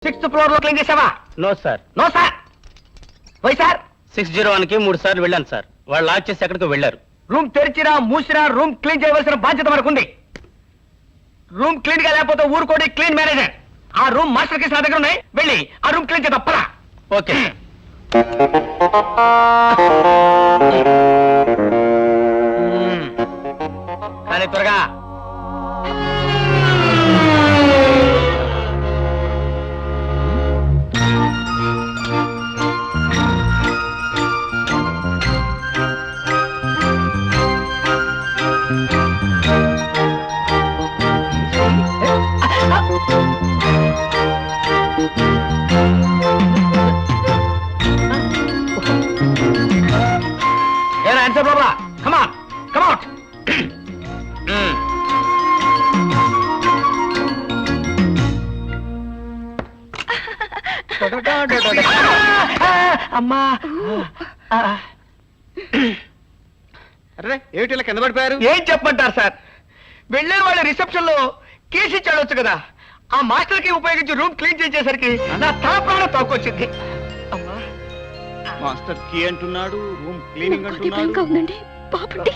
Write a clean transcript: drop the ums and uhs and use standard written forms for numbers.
6th floor లో clean చేసావా? No sir. No sir. Why sir? 601 కి 3 సార్లు వెళ్ళాను సార్. వాళ్ళు లాక్ చేసి ఎక్కడికో వెళ్ళారు. రూమ్ తెరిచిరా మూసిరా రూమ్ క్లీన్ చేయవలసిన బాధ్యత మనకుంది. రూమ్ క్లీన్ గా లేకపోతే ఊరుకోడి క్లీన్ మేనేజర్. ఆ రూమ్ మాస్టర్ కేసు నా దగ్గర ఉన్నాయి. వెళ్ళి ఆ రూమ్ క్లీన్ చేద్దాం పరా. ఓకే. కానీ త్వరగా. ఏరా answer Baba, come on, come out. అమ్మా. అరే ఏమిటి ఇలా కింద పడిపోయారు? ఏం చెప్పమంటారు సార్, వెళ్ళే వాళ్ళ రిసెప్షన్ లో కేసు ఇచ్చాడొచ్చు కదా. ఆ మాస్టర్ కి ఉపయోగించి రూమ్ క్లీన్ చేసేసరికి నా తల ప్రాణం తోకొచ్చింది. అమ్మా. మాస్టర్ కీ అంటున్నాడు, రూమ్ క్లీనింగ్ భయంగా అంటున్నాడు. ఉందండి. బాబుండి